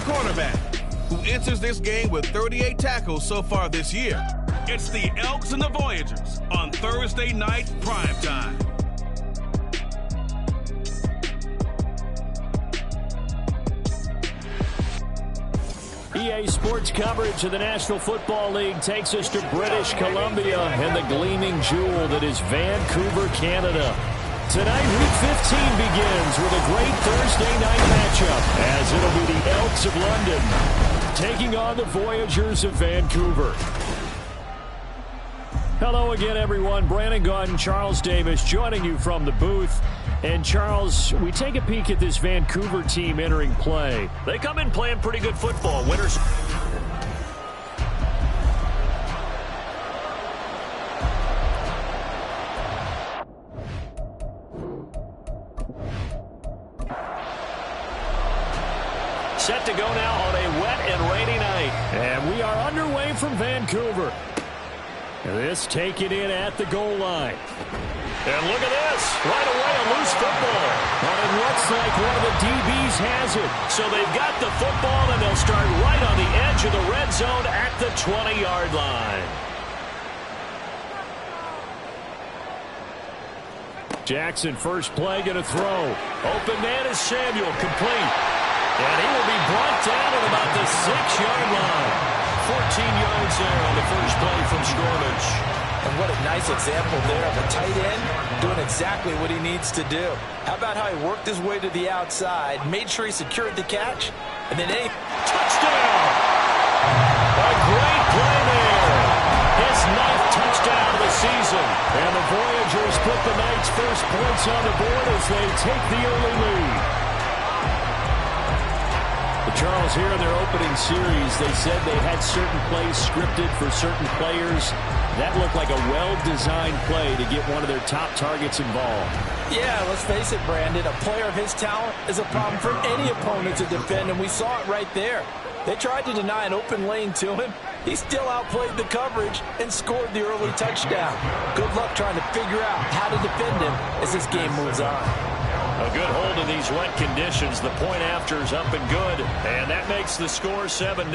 cornerback, who enters this game with 38 tackles so far this year. It's the Elks and the Voyagers on Thursday night primetime. EA Sports coverage of the National Football League takes us to British Columbia and the gleaming jewel that is Vancouver, Canada. Tonight, Week 15 begins with a great Thursday night matchup, as it'll be the Elks of London taking on the Voyagers of Vancouver. Hello again, everyone. Brandon Gunn, Charles Davis joining you from the booth. And, Charles, we take a peek at this Vancouver team entering play. They come in playing pretty good football. Winners. Set to go now on a wet and rainy night. And we are underway from Vancouver. This taken in at the goal line. And look at this. Right away, a loose football. And it looks like one of the DBs has it. So they've got the football, and they'll start right on the edge of the red zone at the 20-yard line. Jackson, first play, going to throw. Open man is Samuel, complete. And he will be brought down at about the 6-yard line. 14 yards there on the first play from scrimmage. And what a nice example there of a tight end doing exactly what he needs to do. How about how he worked his way to the outside, made sure he secured the catch, and then touchdown! A great play there. His 9th touchdown of the season. And the Voyagers put the Knights' first points on the board as they take the early lead. Charles, here in their opening series, they said they had certain plays scripted for certain players. That looked like a well-designed play to get one of their top targets involved. Yeah, let's face it, Brandon. A player of his talent is a problem for any opponent to defend, and we saw it right there. They tried to deny an open lane to him. He still outplayed the coverage and scored the early touchdown. Good luck trying to figure out how to defend him as this game moves on. A good hold in these wet conditions. The point after is up and good. And that makes the score 7-0.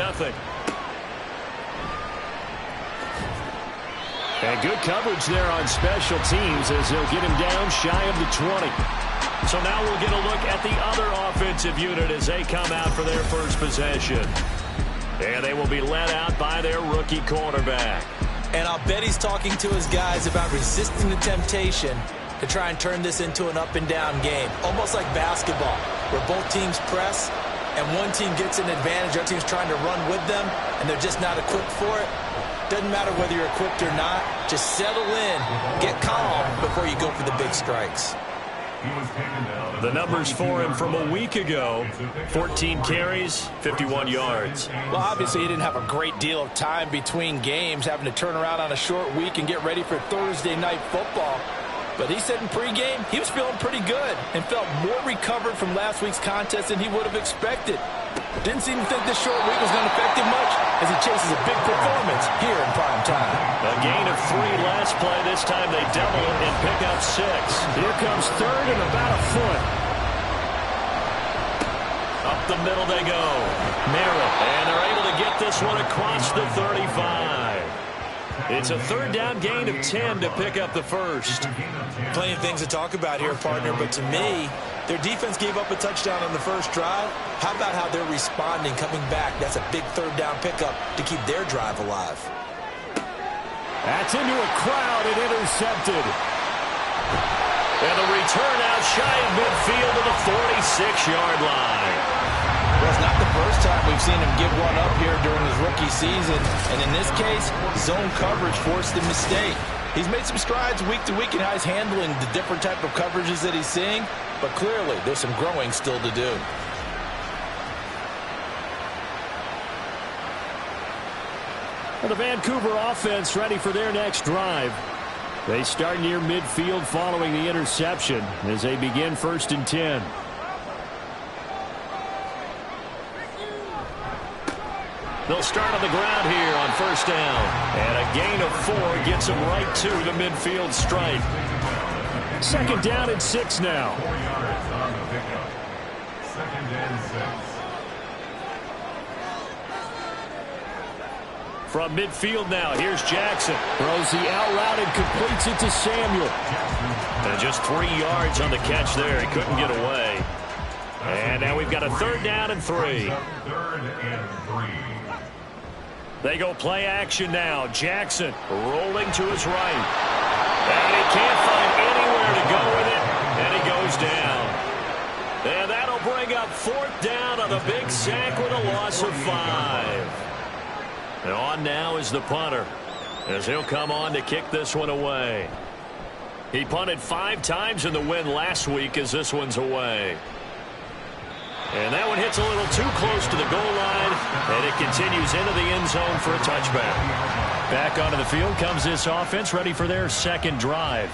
And good coverage there on special teams as they'll get him down shy of the 20. So now we'll get a look at the other offensive unit as they come out for their first possession. And they will be led out by their rookie quarterback. And I'll bet he's talking to his guys about resisting the temptation to try and turn this into an up-and-down game. Almost like basketball, where both teams press, and one team gets an advantage, the other team's trying to run with them, and they're just not equipped for it. Doesn't matter whether you're equipped or not. Just settle in, get calm before you go for the big strikes. The numbers for him from a week ago, 14 carries, 51 yards. Well, obviously he didn't have a great deal of time between games, having to turn around on a short week and get ready for Thursday night football. But he said in pregame he was feeling pretty good and felt more recovered from last week's contest than he would have expected. Didn't seem to think this short week was going to affect him much as he chases a big performance here in prime time. A gain of 3 last play. This time they double it and pick up 6. Here comes third and about a foot. Up the middle they go. Merritt. And they're able to get this one across the 35. It's a third down gain of 10 to pick up the first. Plenty of things to talk about here, partner, but to me, their defense gave up a touchdown on the first drive. How about how they're responding, coming back? That's a big third down pickup to keep their drive alive. That's into a crowd and intercepted. And the return out shy of midfield to the 46-yard line. Well, it's not the first time we've seen him give one up here during his rookie season. And in this case, zone coverage forced the mistake. He's made some strides week to week in how he's handling the different type of coverages that he's seeing. But clearly, there's some growing still to do. Well, the Vancouver offense ready for their next drive. They start near midfield following the interception as they begin 1st and 10. They'll start on the ground here on 1st down. And a gain of 4 gets them right to the midfield stripe. 2nd down and 6 now. From midfield now, here's Jackson. Throws the out route and completes it to Samuel. And just 3 yards on the catch there. He couldn't get away. And now we've got a 3rd down and 3. They go play action now. Jackson rolling to his right. And he can't find anywhere to go with it. And he goes down. And that'll bring up 4th down on the big sack with a loss of 5. And on now is the punter, as he'll come on to kick this one away. He punted 5 times in the win last week as this one's away. And that one hits a little too close to the goal line, and it continues into the end zone for a touchback. Back onto the field comes this offense, ready for their 2nd drive.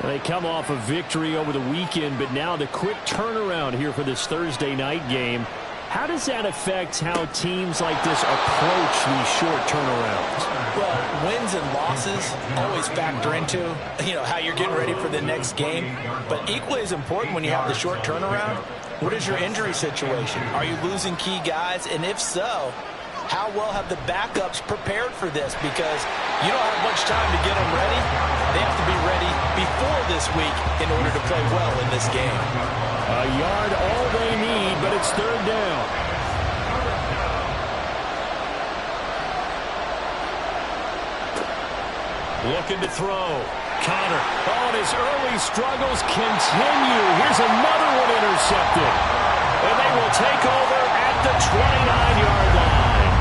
They come off a victory over the weekend, but now the quick turnaround here for this Thursday night game. How does that affect how teams like this approach these short turnarounds? Well, wins and losses always factor into, how you're getting ready for the next game. But equally as important when you have the short turnaround, what is your injury situation? Are you losing key guys? And if so, how well have the backups prepared for this? Because you don't have much time to get them ready. They have to be ready before this week in order to play well in this game. A yard all they need, but it's 3rd down. Looking to throw. Connor. Oh, and his early struggles continue. Here's another one intercepted. And they will take over at the 29-yard line.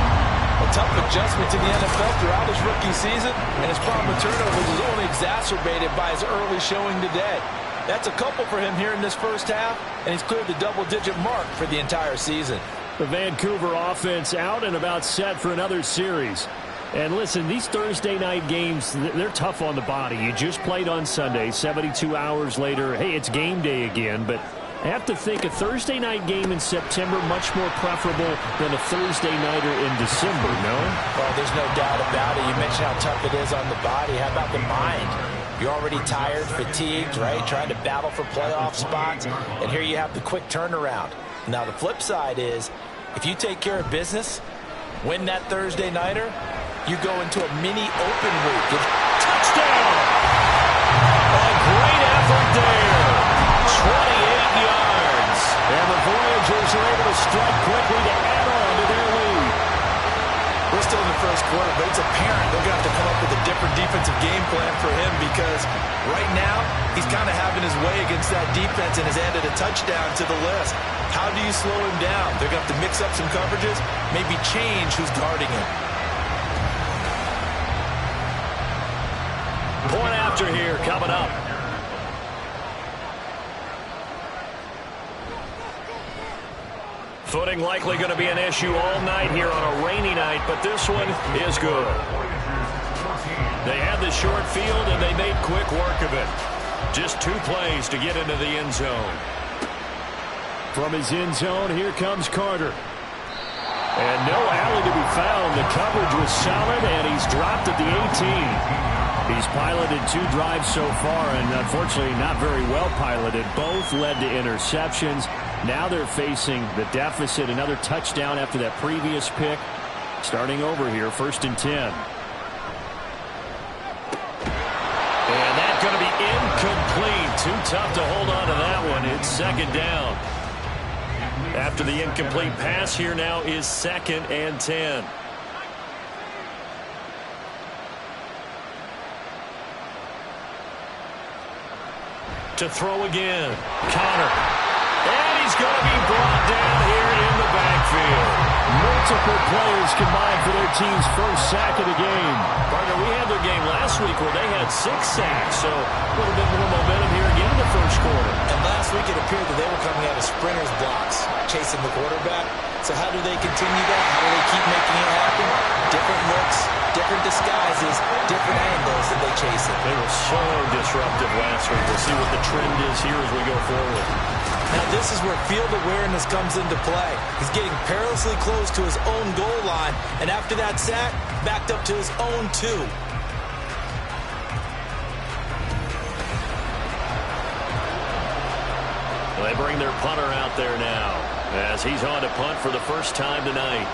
A tough adjustment to the NFL throughout his rookie season, and his problem with turnovers is only exacerbated by his early showing today. That's a couple for him here in this first half, and he's cleared the double-digit mark for the entire season. The Vancouver offense out and about set for another series. And listen, these Thursday night games, they're tough on the body. You just played on Sunday, 72 hours later. Hey, it's game day again, but I have to think a Thursday night game in September much more preferable than a Thursday nighter in December, no? Well, there's no doubt about it. You mentioned how tough it is on the body. How about the mind? You're already tired, fatigued, right? Trying to battle for playoff spots. And here you have the quick turnaround. Now, the flip side is, if you take care of business, win that Thursday nighter, you go into a mini open week. Touchdown! A great effort there. 28 yards. And the Voyagers are able to strike quickly to add on to their lead. We're still in the first quarter, but it's apparent they're going to have to come up with a different defensive game plan for him because right now he's kind of having his way against that defense and has added a touchdown to the list. How do you slow him down? They're going to have to mix up some coverages, maybe change who's guarding him. Point after here coming up. Footing likely going to be an issue all night here on a rainy night, but this one is good. They had the short field, and they made quick work of it. Just 2 plays to get into the end zone. From his end zone, here comes Carter. And no alley to be found. The coverage was solid, and he's dropped at the 18. He's piloted 2 drives so far, and unfortunately not very well piloted. Both led to interceptions. Now they're facing the deficit. Another touchdown after that previous pick. Starting over here, 1st and 10. And that's going to be incomplete. Too tough to hold on to that one. It's 2nd down. After the incomplete pass, here now is 2nd and 10. To throw again. Connor. And he's going to be brought down here in the backfield. Multiple players combined for their team's first sack of the game. Partner, we had their game last week where they had 6 sacks, so a little bit more momentum here again in the first quarter. And last week it appeared that they were coming out of sprinters blocks, chasing the quarterback. So how do they continue that? How do they keep making it happen? Different looks, different disguises, different angles that they chase it. They were so disruptive last week. We'll see what the trend is here as we go forward. Now this is where field awareness comes into play. He's getting perilously close to his own goal line, and after that sack, backed up to his own 2. They bring their punter out there now as he's on to punt for the first time tonight.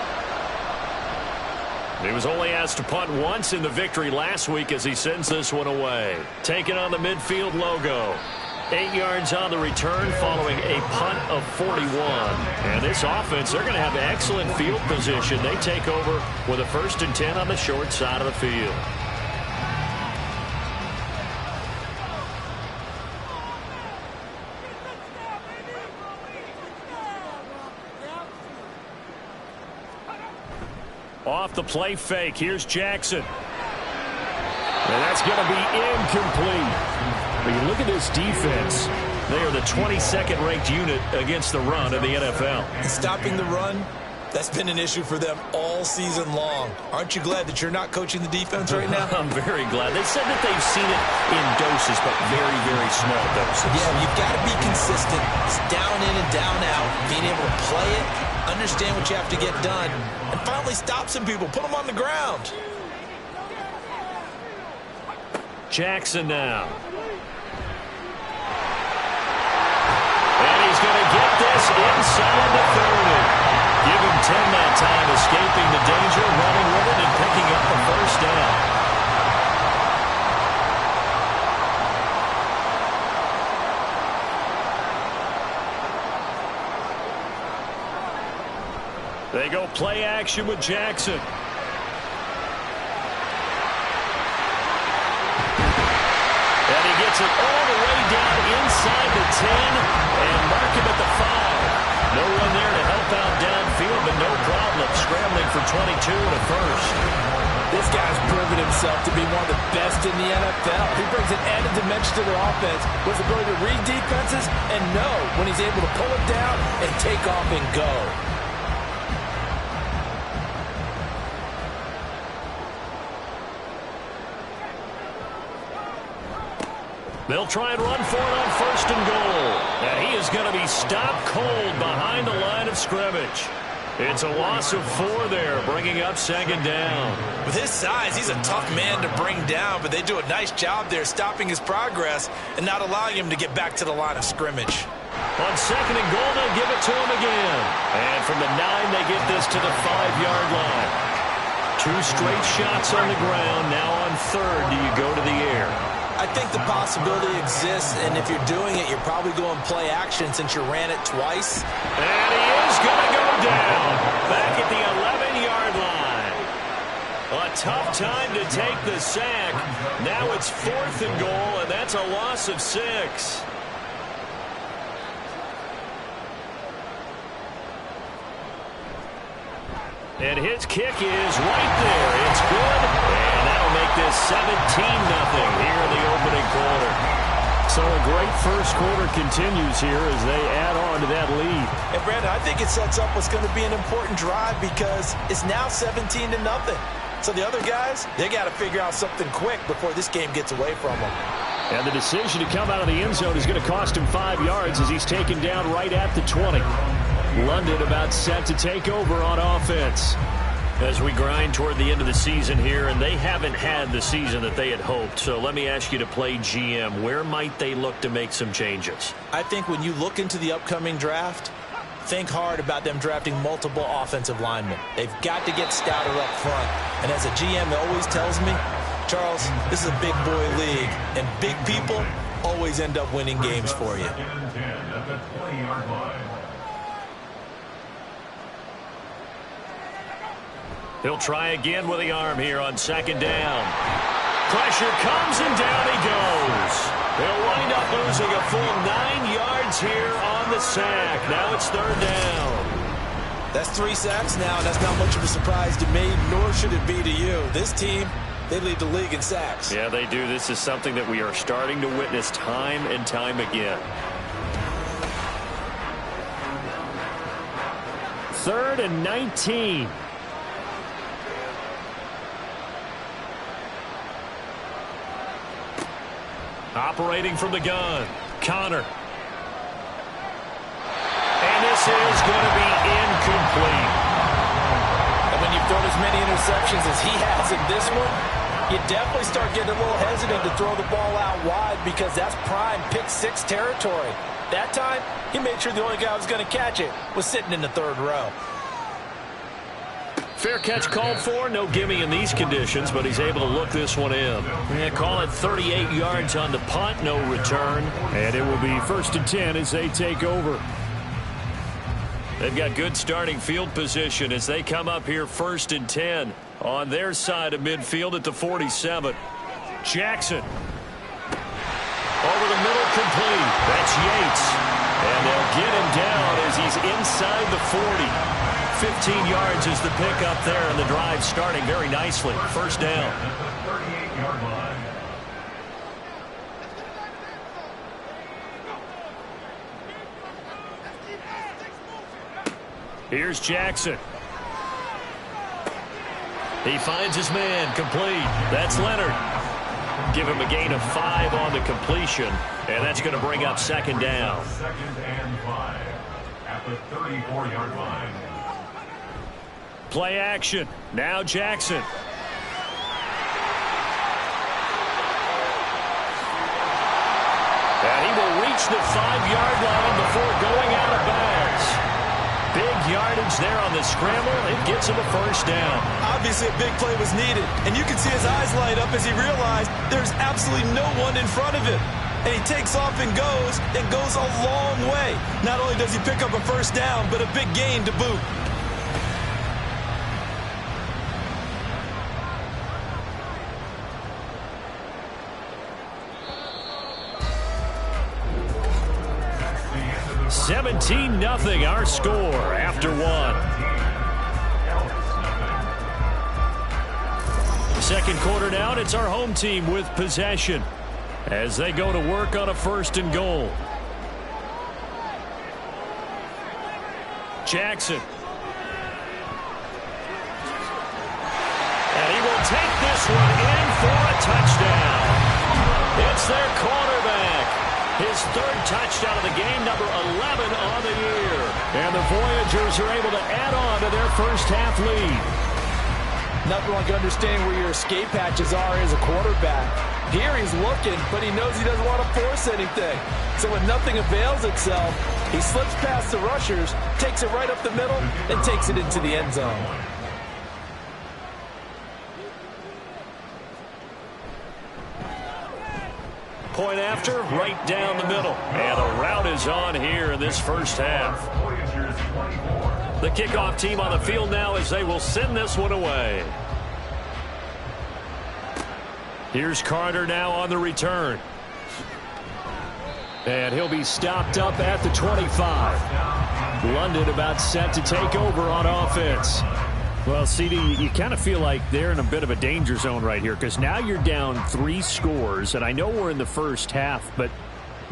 He was only asked to punt once in the victory last week as he sends this one away. Taking on the midfield logo. 8 yards on the return following a punt of 41. And this offense, they're going to have excellent field position. They take over with a 1st and 10 on the short side of the field. Off the play fake. Here's Jackson. And that's going to be incomplete. But you look at this defense. They are the 22nd ranked unit against the run in the NFL. Stopping the run, that's been an issue for them all season long. Aren't you glad that you're not coaching the defense right now? I'm very glad. They said that they've seen it in doses, but very, very small doses. Yeah, you've got to be consistent. It's down in and down out. Being able to play it, understand what you have to get done, and finally stop some people. Put them on the ground. Jackson now. And he's going to get this inside the 30. Give him 10 that time, escaping the danger, running with it, and picking up the 1st down. They go play action with Jackson. And he gets it all the way down inside the 10 and mark him at the 5. No one there to help out downfield, but no problem. Scrambling for 22 and a 1st. This guy's proven himself to be one of the best in the NFL. He brings an added dimension to their offense with his ability to read defenses and know when he's able to pull it down and take off and go. They'll try and run for it on 1st and goal. And he is going to be stopped cold behind the line of scrimmage. It's a loss of 4 there, bringing up 2nd down. With his size, he's a tough man to bring down, but they do a nice job there stopping his progress and not allowing him to get back to the line of scrimmage. On 2nd and goal, they'll give it to him again. And from the 9, they get this to the 5-yard line. 2 straight shots on the ground. Now on 3rd, do you go to the air? I think the possibility exists, and if you're doing it, you're probably going play action since you ran it twice. And he is going to go down back at the 11-yard line. A tough time to take the sack. Now it's 4th and goal, and that's a loss of 6. And his kick is right there. It's good. And that'll make this 17-0 here in the opening quarter. So a great first quarter continues here as they add on to that lead. And Brandon, I think it sets up what's going to be an important drive because it's now 17-0. So the other guys, they got to figure out something quick before this game gets away from them. And the decision to come out of the end zone is going to cost him 5 yards as he's taken down right at the 20. London about set to take over on offense as we grind toward the end of the season here, and they haven't had the season that they had hoped. So let me ask you to play GM. Where might they look to make some changes? I think when you look into the upcoming draft, think hard about them drafting multiple offensive linemen. They've got to get stouter up front. And as a GM that always tells me, Charles, this is a big boy league, and big people always end up winning games for you. He'll try again with the arm here on 2nd down. Pressure comes and down he goes. They'll wind up losing a full 9 yards here on the sack. Now it's 3rd down. That's 3 sacks now, and that's not much of a surprise to me, nor should it be to you. This team, they lead the league in sacks. Yeah, they do. This is something that we are starting to witness time and time again. 3rd and 19. Operating from the gun, Connor. And this is going to be incomplete. And when you've thrown as many interceptions as he has in this one, you definitely start getting a little hesitant to throw the ball out wide because that's prime pick 6 territory. That time, he made sure the only guy who was going to catch it was sitting in the 3rd row. Fair catch called for. No gimme in these conditions, but he's able to look this one in. Yeah, call it 38 yards on the punt. No return. And it will be 1st and 10 as they take over. They've got good starting field position as they come up here 1st and 10 on their side of midfield at the 47. Jackson. Over the middle, complete. That's Yates. And they'll get him down as he's inside the 40. 15 yards is the pickup there, and the drive starting very nicely. 1st down. Here's Jackson. He finds his man, complete. That's Leonard. Give him a gain of 5 on the completion, and that's going to bring up 2nd down. 2nd and 5 at the 34-yard line. Play action. Now Jackson. And he will reach the 5-yard line before going out of bounds. Big yardage there on the scramble. It gets him a 1st down. Obviously, a big play was needed, and you can see his eyes light up as he realized there's absolutely no one in front of him. And he takes off and goes a long way. Not only does he pick up a 1st down, but a big gain to boot. $17-0 our score after 1. 2nd quarter down, it's our home team with possession as they go to work on a 1st and goal. Jackson. And he will take this one in for a touchdown. It's their quarterback. His 3rd touchdown of the game, number 11 on the year. And the Voyagers are able to add on to their first-half lead. Nothing like understanding where your escape hatches are as a quarterback. Here he's looking, but he knows he doesn't want to force anything. So when nothing avails itself, he slips past the rushers, takes it right up the middle, and takes it into the end zone. Point after, right down the middle. And the route is on here in this 1st half. The kickoff team on the field now as they will send this one away. Here's Carter now on the return. And he'll be stopped up at the 25. London about set to take over on offense. Well, CD, you kind of feel like they're in a bit of a danger zone right here because now you're down 3 scores, and I know we're in the 1st half, but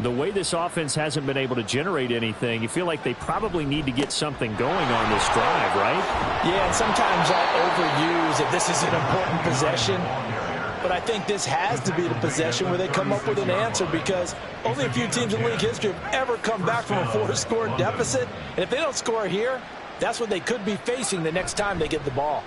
the way this offense hasn't been able to generate anything, you feel like they probably need to get something going on this drive, right? Yeah, and sometimes I overuse if this is an important possession, but I think this has to be the possession where they come up with an answer because only a few teams in league history have ever come back from a 4-score deficit, and if they don't score here, that's what they could be facing the next time they get the ball.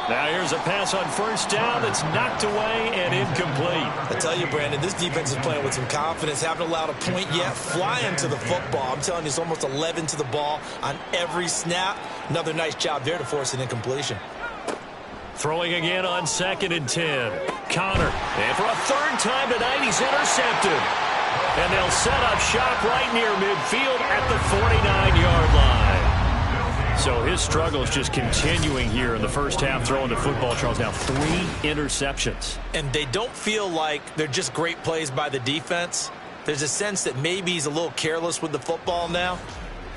Now here's a pass on 1st down that's knocked away and incomplete. I tell you, Brandon, this defense is playing with some confidence. Haven't allowed a point yet. Flying to the football. I'm telling you, it's almost 11 to the ball on every snap. Another nice job there to force an incompletion. Throwing again on 2nd and 10. Connor. And for a 3rd time tonight, he's intercepted. And they'll set up shop right near midfield at the 49-yard line. So his struggle is just continuing here in the 1st half, throwing the football. Charles, now 3 interceptions. And they don't feel like they're just great plays by the defense. There's a sense that maybe he's a little careless with the football now.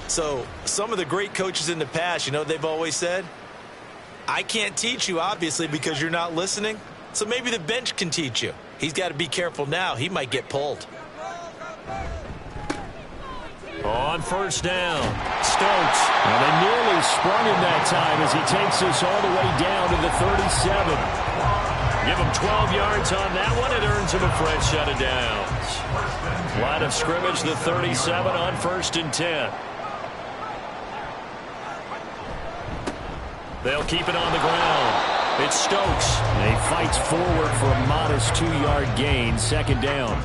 So some of the great coaches in the past, you know, they've always said, I can't teach you, obviously, because you're not listening. So maybe the bench can teach you. He's got to be careful now. He might get pulled. On 1st down, Stokes. And they nearly sprung him that time as he takes us all the way down to the 37. Give him 12 yards on that one. It earns him a fresh set of downs. Line of scrimmage, the 37 on 1st and 10. They'll keep it on the ground. It's Stokes. And he fights forward for a modest 2-yard gain. 2nd down.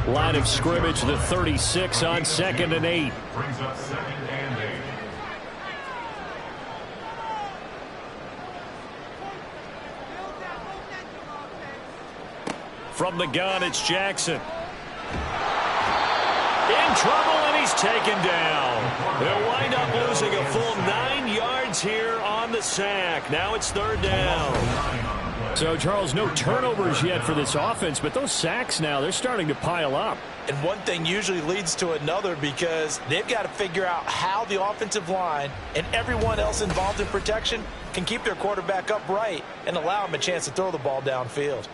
Line of scrimmage, the 36 on 2nd and 8. From the gun, it's Jackson. In trouble, and he's taken down. They'll wind up losing a full 9 yards here on the sack. Now it's third down. So, Charles, no turnovers yet for this offense, but those sacks now, they're starting to pile up. And one thing usually leads to another because they've got to figure out how the offensive line and everyone else involved in protection can keep their quarterback upright and allow him a chance to throw the ball downfield.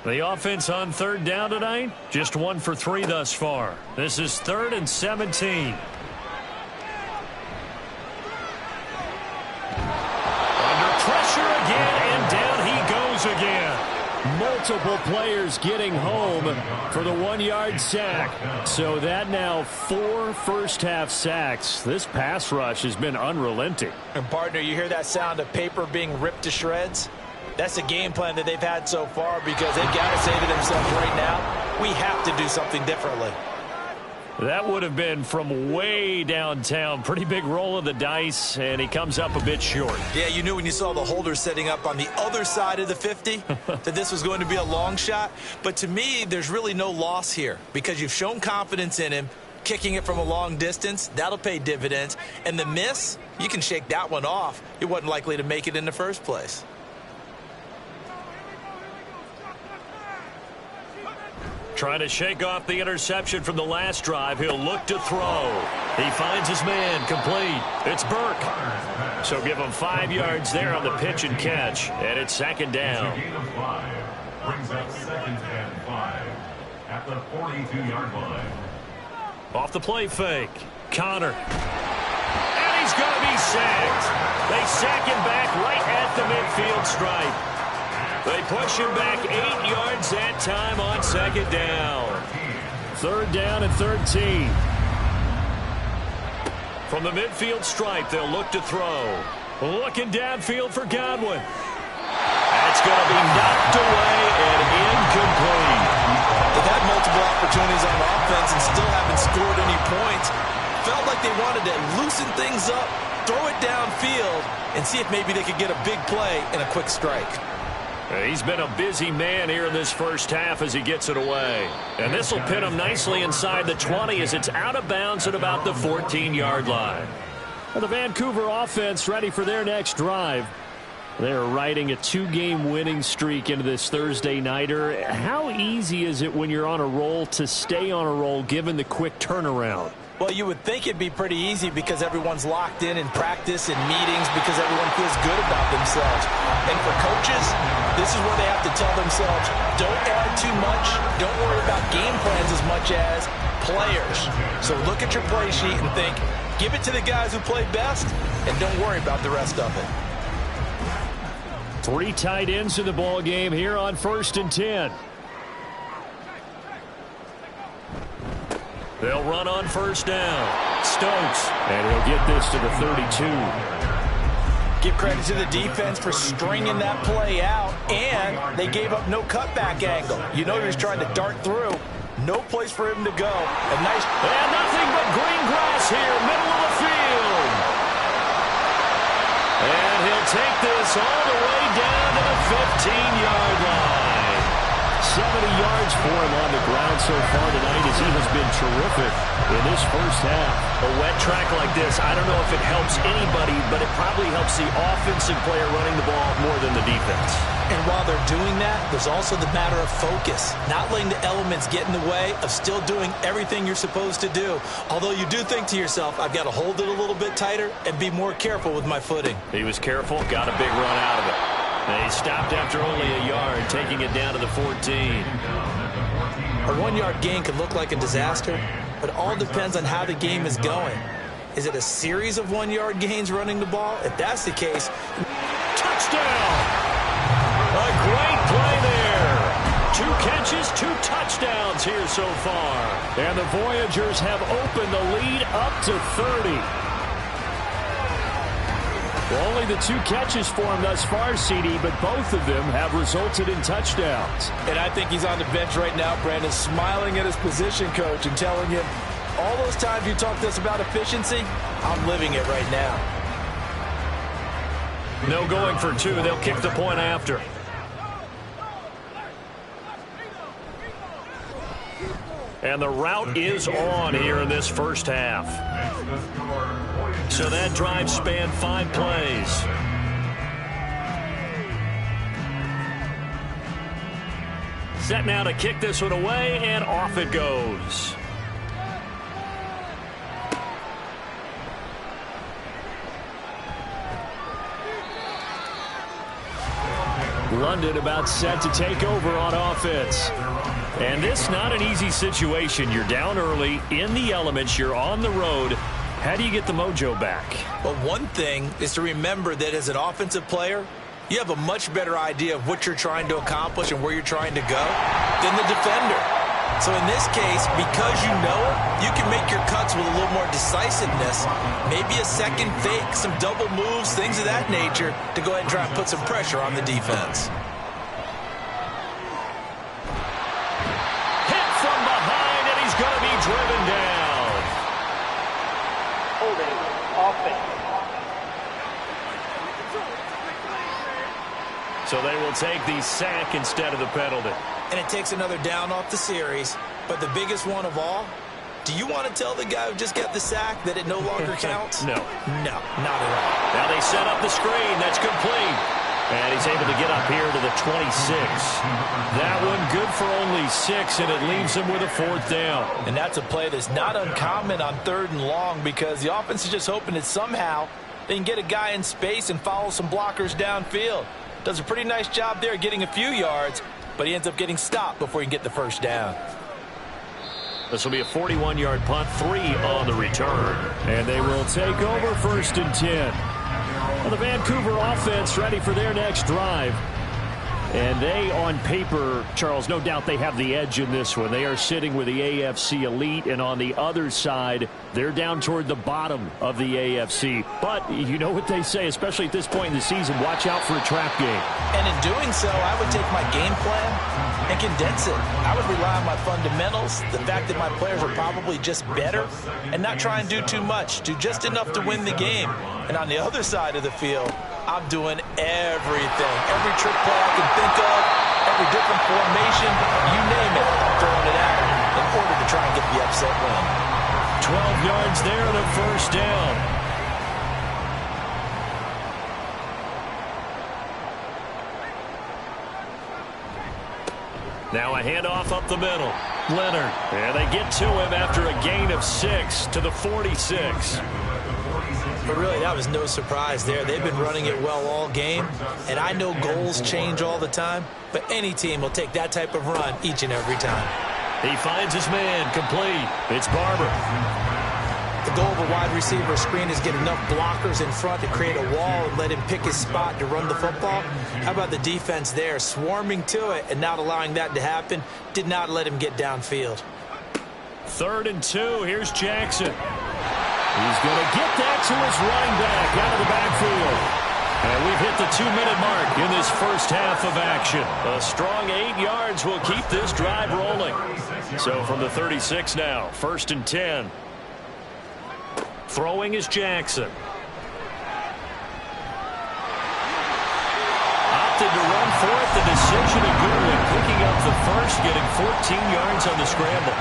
The offense on third down tonight, just 1 for 3 thus far. This is 3rd and 17. Under pressure again, and down he goes again. Multiple players getting home for the 1-yard sack. So that now 4 first-half sacks. This pass rush has been unrelenting. And, partner, you hear that sound of paper being ripped to shreds? That's the game plan that they've had so far because they've got to say to themselves right now, we have to do something differently. That would have been from way downtown. Pretty big roll of the dice, and he comes up a bit short. Yeah, you knew when you saw the holder setting up on the other side of the 50 that this was going to be a long shot. But to me, there's really no loss here because you've shown confidence in him. Kicking it from a long distance, that'll pay dividends. And the miss, you can shake that one off. He wasn't likely to make it in the first place. Trying to shake off the interception from the last drive. He'll look to throw. He finds his man complete. It's Burke. So give him 5 yards there on the pitch and catch. And it's 2nd down. Gain of 5. Brings up 2nd and 5 at the 42-yard line. Off the play fake. Connor. And he's going to be sacked. They sack him back right at the midfield stripe. They push him back 8 yards that time on 2nd down. 3rd down and 13. From the midfield stripe, they'll look to throw. Looking downfield for Godwin. That's going to be knocked away and incomplete. They've had multiple opportunities on offense and still haven't scored any points. Felt like they wanted to loosen things up, throw it downfield, and see if maybe they could get a big play and a quick strike. He's been a busy man here in this first half as he gets it away. And this will pin him nicely inside the 20 as it's out of bounds at about the 14-yard line. And the Vancouver offense ready for their next drive. They're riding a 2-game winning streak into this Thursday nighter. How easy is it when you're on a roll to stay on a roll given the quick turnaround? Well, you would think it'd be pretty easy because everyone's locked in practice and meetings because everyone feels good about themselves. And for coaches, this is where they have to tell themselves, don't add too much, don't worry about game plans as much as players. So look at your play sheet and think, give it to the guys who play best, and don't worry about the rest of it. 3 tight ends in the ball game here on 1st and 10. They'll run on 1st down. Stokes, and he'll get this to the 32. Give credit to the defense for stringing that play out, and they gave up no cutback angle. You know he was trying to dart through. No place for him to go. A nice... And nothing but green grass here, middle of the field. And he'll take this all the way down to the 15-yard line. 70 yards for him on the ground so far tonight as he has been terrific in this first half. A wet track like this, I don't know if it helps anybody, but it probably helps the offensive player running the ball more than the defense. And while they're doing that, there's also the matter of focus. Not letting the elements get in the way of still doing everything you're supposed to do. Although you do think to yourself, I've got to hold it a little bit tighter and be more careful with my footing. He was careful, got a big run out of it. They stopped after only a yard, taking it down to the 14. A 1-yard gain could look like a disaster, but it all depends on how the game is going. Is it a series of 1-yard gains running the ball? If that's the case, touchdown! A great play there. 2 catches, 2 touchdowns here so far. And the Voyagers have opened the lead up to 30. Well, only the 2 catches for him thus far, CD, but both of them have resulted in touchdowns. And I think he's on the bench right now, Brandon, smiling at his position coach and telling him, all those times you talked to us about efficiency, I'm living it right now. No going for 2. They'll kick the point after. And the route is on here in this first half. So that drive spanned 5 plays. Set now to kick this one away, and off it goes. London about set to take over on offense. And this not an easy situation. You're down early, in the elements, you're on the road. How do you get the mojo back? Well, one thing is to remember that as an offensive player, you have a much better idea of what you're trying to accomplish and where you're trying to go than the defender. So in this case, because you know it, you can make your cuts with a little more decisiveness, maybe a second fake, some double moves, things of that nature, to go ahead and try and put some pressure on the defense. Hit from behind, and he's going to be driven down. Holding offense. So they will take the sack instead of the penalty. And it takes another down off the series. But the biggest one of all, do you want to tell the guy who just got the sack that it no longer counts? No. No, not at all. Now they set up the screen. That's complete. And he's able to get up here to the 26. That one good for only 6, and it leaves him with a 4th down. And that's a play that's not uncommon on 3rd and long, because the offense is just hoping that somehow they can get a guy in space and follow some blockers downfield. Does a pretty nice job there getting a few yards, but he ends up getting stopped before he can get the first down. This will be a 41-yard punt, 3 on the return. And they will take over 1st and 10. Well, the Vancouver offense ready for their next drive. And they, on paper, Charles, no doubt they have the edge in this one. They are sitting with the AFC elite, and on the other side, they're down toward the bottom of the AFC. But you know what they say, especially at this point in the season, watch out for a trap game. And in doing so, I would take my game plan and condense it. I would rely on my fundamentals, the fact that my players are probably just better, and not try and do too much, do just enough to win the game. And on the other side of the field, I'm doing everything. Every trick play I can think of, every different formation, you name it, I'm throwing it at them in order to try and get the upset win. 12 yards there and a 1st down. Now a handoff up the middle. Leonard. And they get to him after a gain of 6 to the 46. But really, that was no surprise there. They've been running it well all game, and I know goals change all the time, but any team will take that type of run each and every time. He finds his man, complete. It's Barber. The goal of a wide receiver screen is get enough blockers in front to create a wall and let him pick his spot to run the football. How about the defense there, swarming to it and not allowing that to happen? Did not let him get downfield. 3rd and 2. Here's Jackson. He's going to get that to his running back out of the backfield. And we've hit the 2-minute mark in this first half of action. A strong 8 yards will keep this drive rolling. So from the 36 now, 1st and 10. Throwing is Jackson. Opted to run for it. The decision a good one. Picking up the first, getting 14 yards on the scramble.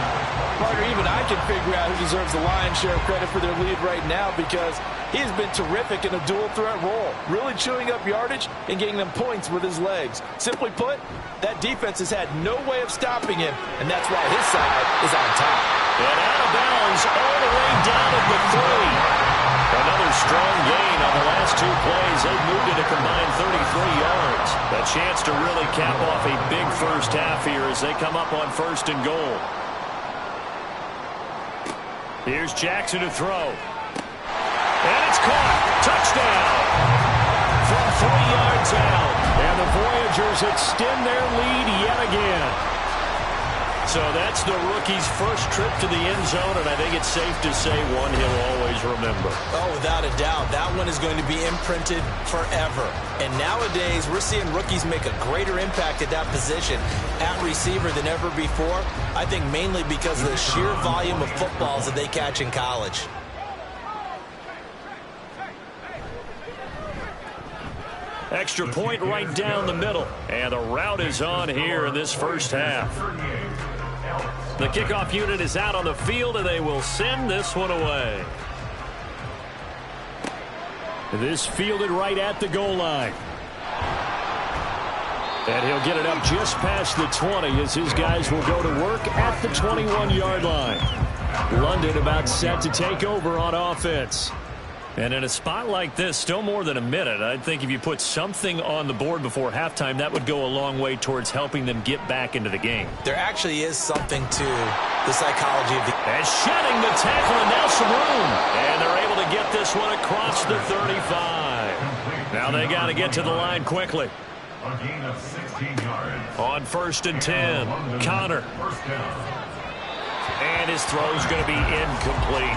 Partner, even I can figure out who deserves the lion's share of credit for their lead right now, because he has been terrific in a dual threat role, really chewing up yardage and getting them points with his legs. Simply put, that defense has had no way of stopping him, and that's why his side is on top. And out of bounds all the way down at the 3. Another strong gain on the last 2 plays. They've moved it a combined 33 yards. A chance to really cap off a big first half here as they come up on 1st and goal. Here's Jackson to throw. And it's caught. Touchdown. From 3 yards out. And the Voyagers extend their lead yet again. So that's the rookie's first trip to the end zone, and I think it's safe to say one he'll always remember. Oh, without a doubt. That one is going to be imprinted forever. And nowadays, we're seeing rookies make a greater impact at that position at receiver than ever before. I think mainly because of the sheer volume of footballs that they catch in college. Extra point right down the middle. And the route is on here in this first half. The kickoff unit is out on the field, and they will send this one away. This fielded right at the goal line. And he'll get it up just past the 20 as his guys will go to work at the 21-yard line. London about set to take over on offense. And in a spot like this, still more than a minute, I think if you put something on the board before halftime, that would go a long way towards helping them get back into the game. There actually is something to the psychology of the... And shedding the tackle, and now some room. And they're able to get this one across the 35. Now they got to get to the line quickly. A gain of 16 yards. On 1st and 10, Connor. First down. And his throw is going to be incomplete.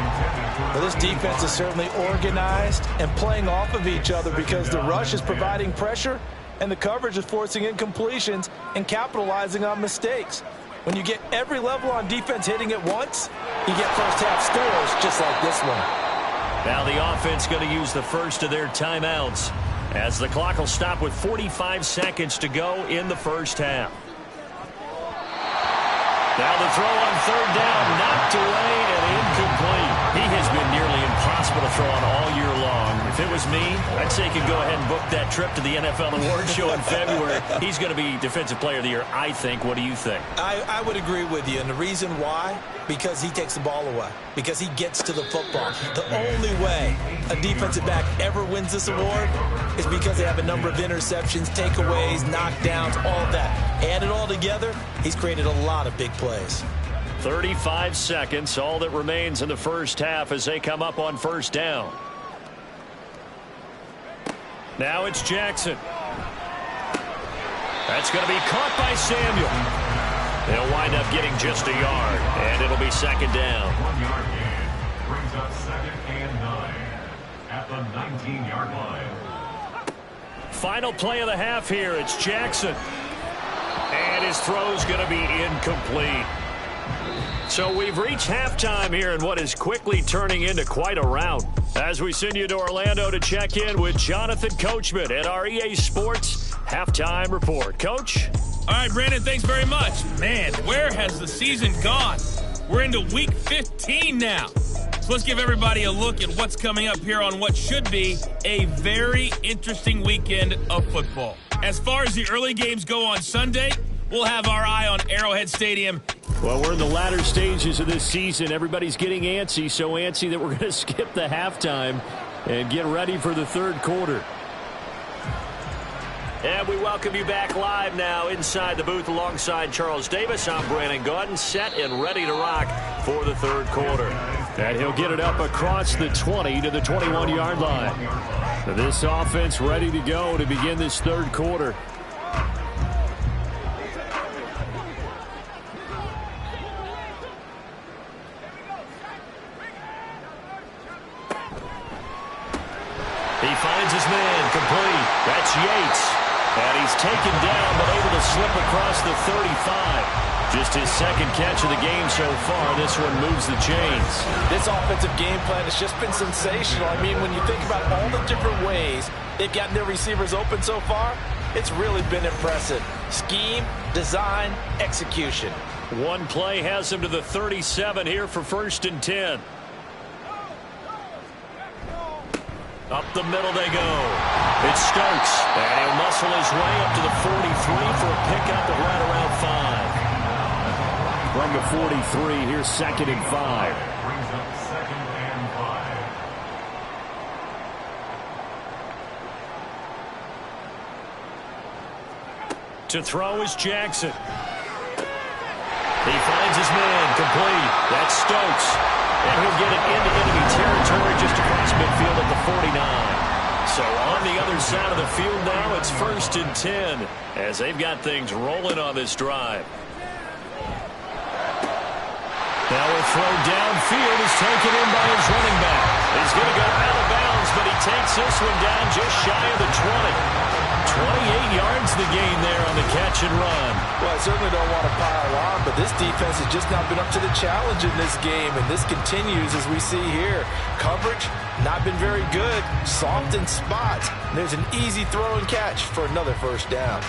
Well, this defense is certainly organized and playing off of each other because the rush is providing pressure and the coverage is forcing incompletions and capitalizing on mistakes. When you get every level on defense hitting at once, you get first-half scores just like this one. Now the offense going to use the first of their timeouts as the clock will stop with 45 seconds to go in the first half. Now the throw on 3rd down, knocked away and incomplete. He has been nearly impossible to throw on all year long. If it was me, I'd say he could go ahead and book that trip to the NFL Awards Show in February. He's going to be Defensive Player of the Year, I think. What do you think? I would agree with you, and the reason why, because he takes the ball away, because he gets to the football. The only way a defensive back ever wins this award is because they have a number of interceptions, takeaways, knockdowns, all of that. Add it all together, he's created a lot of big plays. 35 seconds, all that remains in the first half as they come up on 1st down. Now it's Jackson. That's going to be caught by Samuel. They'll wind up getting just a yard, and it'll be 2nd down. 1-yard gain brings up 2nd and 9 at the 19-yard line. Final play of the half here. It's Jackson. And his throw's going to be incomplete. So we've reached halftime here in what is quickly turning into quite a rout. As we send you to Orlando to check in with Jonathan Coachman at our EA Sports Halftime Report. Coach? All right, Brandon, thanks very much. Man, where has the season gone? We're into week 15 now. So let's give everybody a look at what's coming up here on what should be a very interesting weekend of football. As far as the early games go on Sunday, we'll have our eye on Arrowhead Stadium. Well, we're in the latter stages of this season. Everybody's getting antsy, so antsy that we're going to skip the halftime and get ready for the 3rd quarter. And we welcome you back live now inside the booth alongside Charles Davis. I'm Brandon Gaudin, set and ready to rock for the 3rd quarter. And he'll get it up across the 20 to the 21-yard line. This offense ready to go to begin this 3rd quarter. He finds his man, complete. That's Yates. And he's taken down, but able to slip across the 35. Just his 2nd catch of the game so far. This one moves the chains. This offensive game plan has just been sensational. I mean, when you think about all the different ways they've gotten their receivers open so far, it's really been impressive. Scheme, design, execution. One play has him to the 37 here for 1st and 10. Up the middle they go. It's Stokes. And he'll muscle his way up to the 43 for a pickup of right around 5. From the 43, here's 2nd and 5. Brings up 2nd and 5. To throw is Jackson. He finds his man, complete. That's Stokes. And he'll get it into enemy territory just across midfield at the 49. So on the other side of the field now, it's 1st and 10 as they've got things rolling on this drive. Now a throw downfield is taken in by his running back. He's going to go out of bounds, but he takes this one down just shy of the 20. 28 yards the gain there on the catch and run. Well, I certainly don't want to pile on, but this defense has just not been up to the challenge in this game, and this continues as we see here. Coverage, not been very good, soft in spots. There's an easy throw and catch for another 1st down.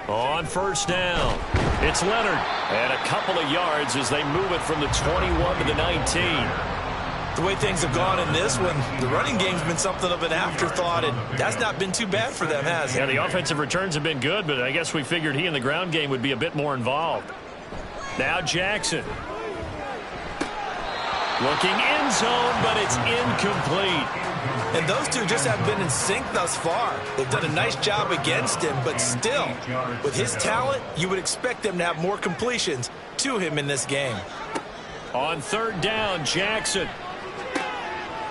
On first down, it's Leonard. And a couple of yards as they move it from the 21 to the 19. The way things have gone in this one, the running game's been something of an afterthought, and that's not been too bad for them, has it? Yeah, the offensive returns have been good, but I guess we figured he in the ground game would be a bit more involved. Now Jackson. Looking end zone, but it's incomplete. And those two just haven't been in sync thus far. They've done a nice job against him, but still, with his talent, you would expect them to have more completions to him in this game. On third down, Jackson.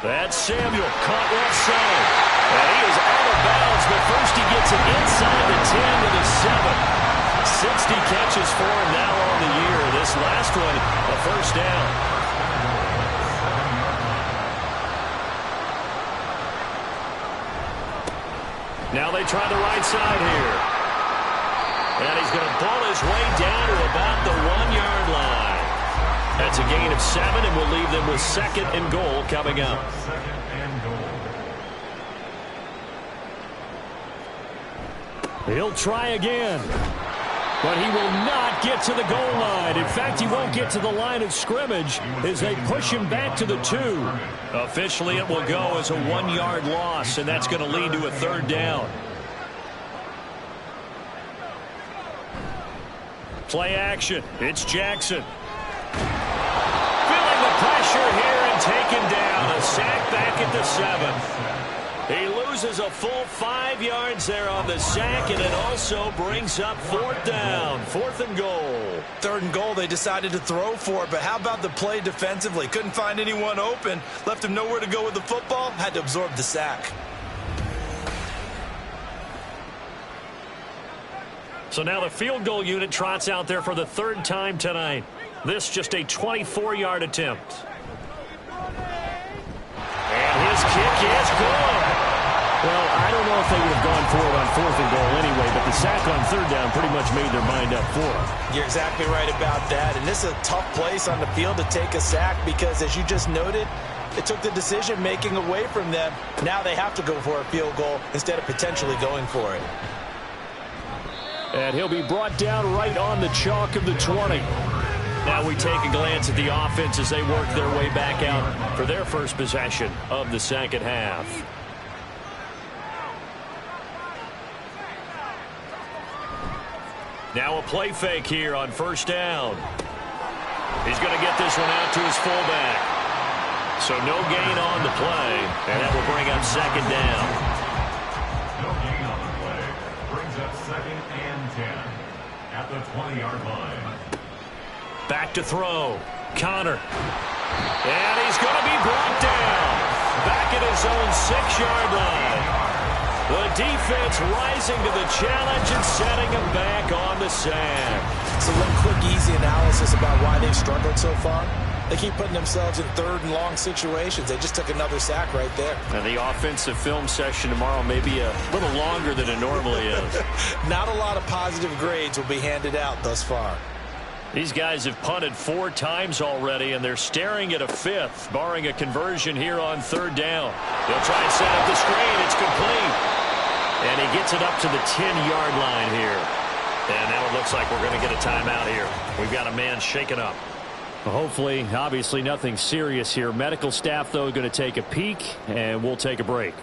That's Samuel, caught left side. And he is out of bounds, but first he gets it inside the 10 to the 7. 60 catches for him now on the year. This last one, a first down. Now they try the right side here. And he's going to pull his way down to about the 1-yard line. That's a gain of 7, and we'll leave them with 2nd and goal coming up. He'll try again. But he will not get to the goal line. In fact, he won't get to the line of scrimmage as they push him back to the 2. Officially, it will go as a 1-yard loss, and that's going to lead to a third down. Play action. It's Jackson. Feeling the pressure here and taken down. A sack back at the 7. He loses a full 5 yards there on the sack, and it also brings up 4th down. 4th and goal. 3rd and goal, they decided to throw for it, but how about the play defensively? Couldn't find anyone open, left him nowhere to go with the football, had to absorb the sack. So now the field goal unit trots out there for the 3rd time tonight. This just a 24-yard attempt. And his kick is good. Well, I don't know if they would have gone for it on 4th and goal anyway, but the sack on 3rd down pretty much made their mind up for it. You're exactly right about that, and this is a tough place on the field to take a sack because, as you just noted, it took the decision-making away from them. Now they have to go for a field goal instead of potentially going for it. And he'll be brought down right on the chalk of the 20. Now we take a glance at the offense as they work their way back out for their first possession of the second half. Now a play fake here on first down. He's going to get this one out to his fullback. So no gain on the play, and that will bring up 2nd down. No gain on the play. Brings up 2nd and 10 at the 20-yard line. Back to throw. Connor. And he's going to be brought down. Back at his own 6-yard line. The defense rising to the challenge and setting him back on the sack. So one quick, easy analysis about why they've struggled so far. They keep putting themselves in 3rd and long situations. They just took another sack right there. And the offensive film session tomorrow may be a little longer than it normally is. Not a lot of positive grades will be handed out thus far. These guys have punted 4 times already, and they're staring at a 5th, barring a conversion here on 3rd down. They'll try and set up the screen. It's complete. And he gets it up to the 10-yard line here. And now it looks like we're going to get a timeout here. We've got a man shaken up. Hopefully, obviously nothing serious here. Medical staff, though, going to take a peek, and we'll take a break.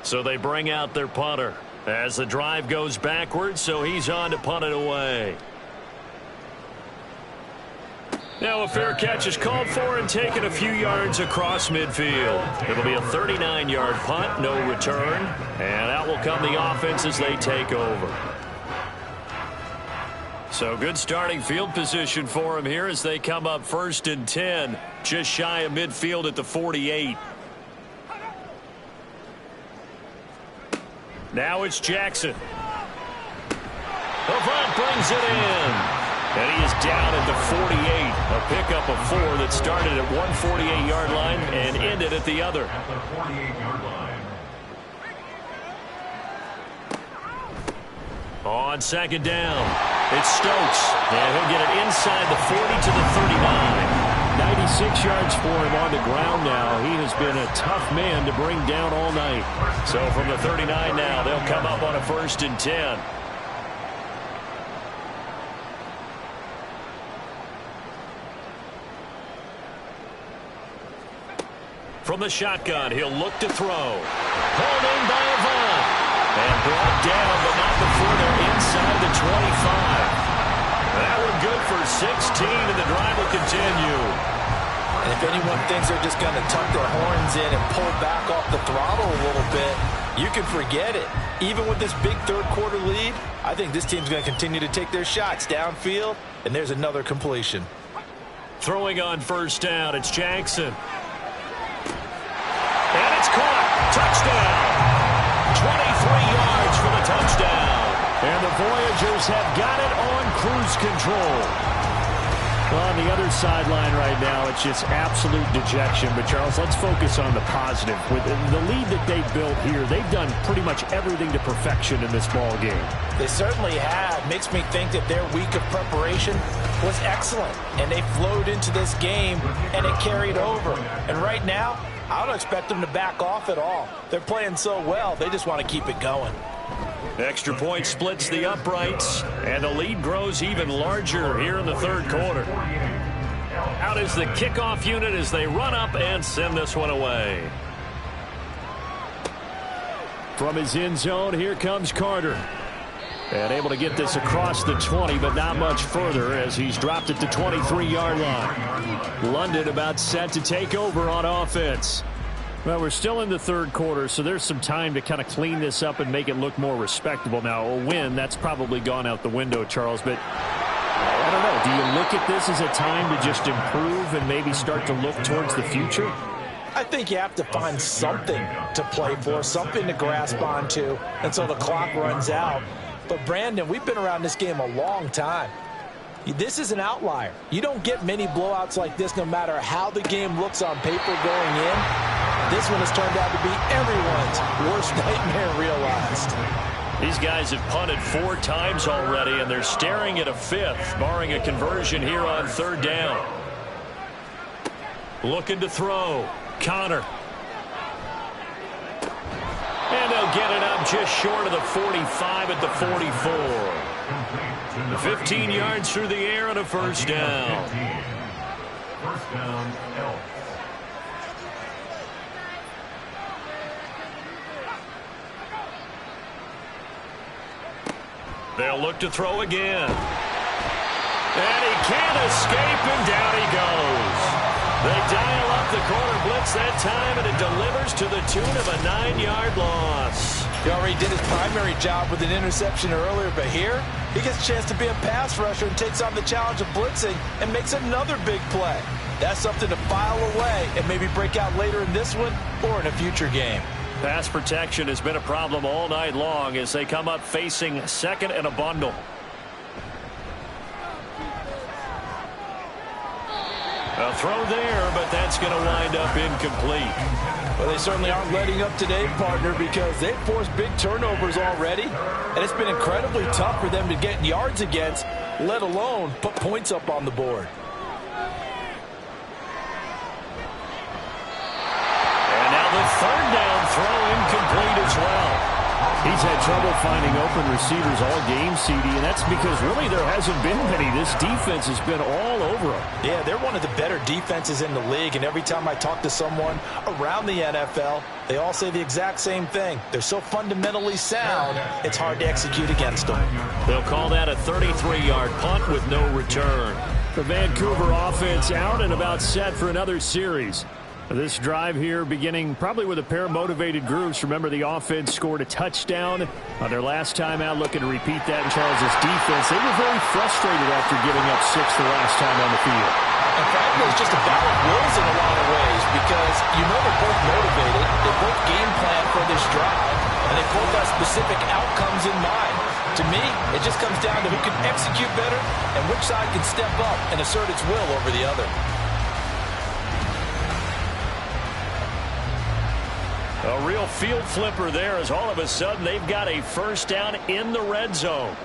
So they bring out their punter as the drive goes backwards, so he's on to punt it away. Now a fair catch is called for and taken a few yards across midfield. It'll be a 39-yard punt, no return, and out will come the offense as they take over. So good starting field position for them here as they come up 1st and 10, just shy of midfield at the 48. Now it's Jackson. Levant brings it in. And he is down at the 48. A pickup of 4 that started at one 48-yard line and ended at the other. At the 48-yard line. On 2nd down, it's Stokes. And he'll get it inside the 40 to the 39. 96 yards for him on the ground now. He has been a tough man to bring down all night. So from the 39 now, they'll come up on a 1st and 10. From the shotgun, he'll look to throw. Pulled in by Avant. And brought down, but not before they're inside the 25. That one good for 16, and the drive will continue. And if anyone thinks they're just going to tuck their horns in and pull back off the throttle a little bit, you can forget it. Even with this big third-quarter lead, I think this team's going to continue to take their shots downfield, and there's another completion. Throwing on first down, it's Jackson. And it's caught. Touchdown. 23 yards for the touchdown. And the Voyagers have got it on cruise control. Well, on the other sideline right now, it's just absolute dejection. But, Charles, let's focus on the positive. With the lead that they built here, they've done pretty much everything to perfection in this ball game. They certainly have. Makes me think that their week of preparation was excellent. And they flowed into this game, and it carried over. And right now, I don't expect them to back off at all. They're playing so well, they just want to keep it going. Extra point splits the uprights, and the lead grows even larger here in the third quarter. Out is the kickoff unit as they run up and send this one away. From his end zone, here comes Carter. And able to get this across the 20, but not much further as he's dropped at the 23-yard line. London about set to take over on offense. Well, we're still in the third quarter, so there's some time to kind of clean this up and make it look more respectable. Now, a win, that's probably gone out the window, Charles, but I don't know. Do you look at this as a time to just improve and maybe start to look towards the future? I think you have to find something to play for, something to grasp onto until the clock runs out. But, Brandon, we've been around this game a long time. This is an outlier. You don't get many blowouts like this no matter how the game looks on paper going in. This one has turned out to be everyone's worst nightmare realized. These guys have punted 4 times already, and they're staring at a 5th, barring a conversion here on third down. Looking to throw. Connor. And they'll get it up just short of the 45 at the 44. 15 yards through the air and a first down. First down, Elks. They'll look to throw again. And he can't escape, and down he goes. They dial up the corner blitz that time, and it delivers to the tune of a 9-yard loss. He already did his primary job with an interception earlier, but here he gets a chance to be a pass rusher and takes on the challenge of blitzing and makes another big play. That's something to file away and maybe break out later in this one or in a future game. Pass protection has been a problem all night long as they come up facing second and a bundle. A throw there, but that's going to wind up incomplete. Well, they certainly aren't letting up today, partner, because they've forced big turnovers already, and it's been incredibly tough for them to get yards against, let alone put points up on the board. And now the third down throw incomplete as well. He's had trouble finding open receivers all game, CD, and that's because really there hasn't been many. This defense has been all over them. Yeah, they're one of the better defenses in the league, and every time I talk to someone around the NFL, they all say the exact same thing. They're so fundamentally sound, it's hard to execute against them. They'll call that a 33-yard punt with no return. The Vancouver offense out and about set for another series. This drive here beginning probably with a pair of motivated groups. Remember, the offense scored a touchdown on their last time out, looking to repeat that in Charles' defense. They were very frustrated after giving up 6 the last time on the field. And frankly, it's just a battle of wills in a lot of ways because you know they're both motivated. They both game plan for this drive, and they both have specific outcomes in mind. To me, it just comes down to who can execute better and which side can step up and assert its will over the other. A real field flipper there as all of a sudden they've got a first down in the red zone.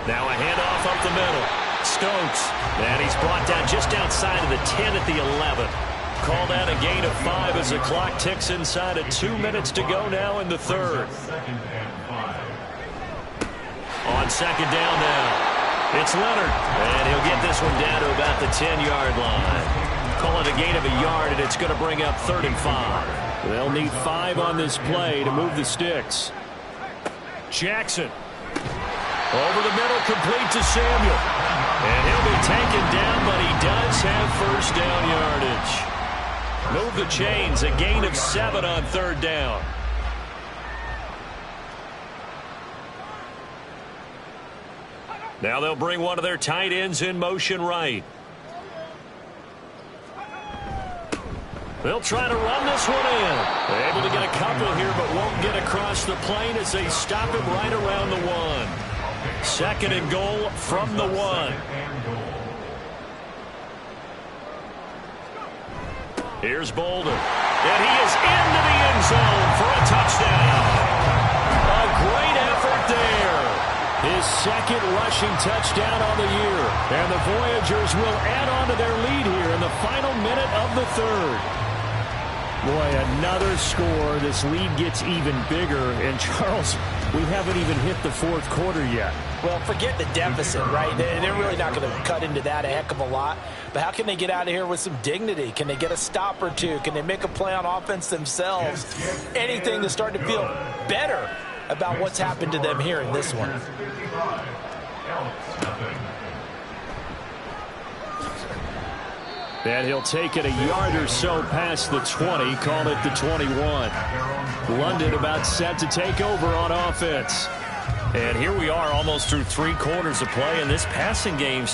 Now a handoff up the middle. Stokes. And he's brought down just outside of the 10 at the 11. Called out a gain of 5 as the clock ticks inside of 2 minutes to go now in the third. On second down now. It's Leonard, and he'll get this one down to about the 10-yard line. Call it a gain of a yard, and it's going to bring up 3rd and 5. They'll need 5 on this play to move the sticks. Jackson. Over the middle, complete to Samuel. And he'll be taken down, but he does have first down yardage. Move the chains, a gain of 7 on 3rd down. Now they'll bring one of their tight ends in motion right. They'll try to run this one in. They're able to get a couple here, but won't get across the plane as they stop him right around the 1. 2nd and goal from the 1. Here's Bolden. And he is into the end zone for a touchdown. A great effort there. His 2nd rushing touchdown on the year. And the Voyagers will add on to their lead here in the final minute of the 3rd. Boy, another score. This lead gets even bigger. And, Charles, we haven't even hit the 4th quarter yet. Well, forget the deficit, right? They're really not going to cut into that a heck of a lot. But how can they get out of here with some dignity? Can they get a stop or two? Can they make a play on offense themselves? Anything to start to feel better about what's happened to them here in this one. And he'll take it a yard or so past the 20, call it the 21. London about set to take over on offense. And here we are almost through 3 quarters of play in this passing game.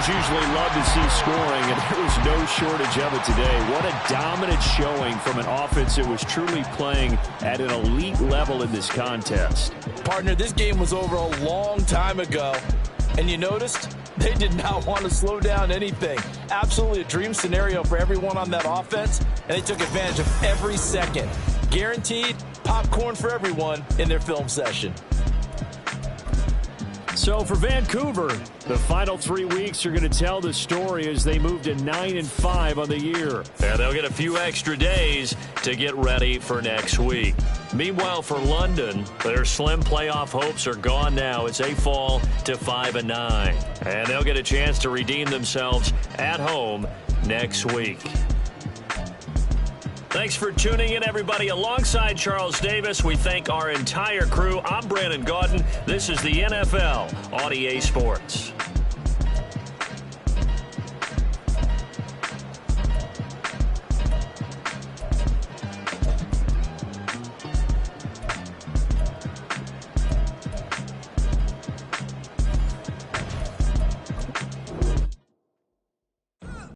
Fans usually love to see scoring, and there was no shortage of it today. What a dominant showing from an offense that was truly playing at an elite level in this contest. Partner, this game was over a long time ago, and you noticed they did not want to slow down anything. Absolutely a dream scenario for everyone on that offense, and they took advantage of every second. Guaranteed popcorn for everyone in their film session. So for Vancouver, the final 3 weeks are going to tell the story as they move to 9-5 on the year. And they'll get a few extra days to get ready for next week. Meanwhile, for London, their slim playoff hopes are gone now as they fall to 5-9. And they'll get a chance to redeem themselves at home next week. Thanks for tuning in, everybody. Alongside Charles Davis, we thank our entire crew. I'm Brandon Gaudin. This is the NFL on EA Sports.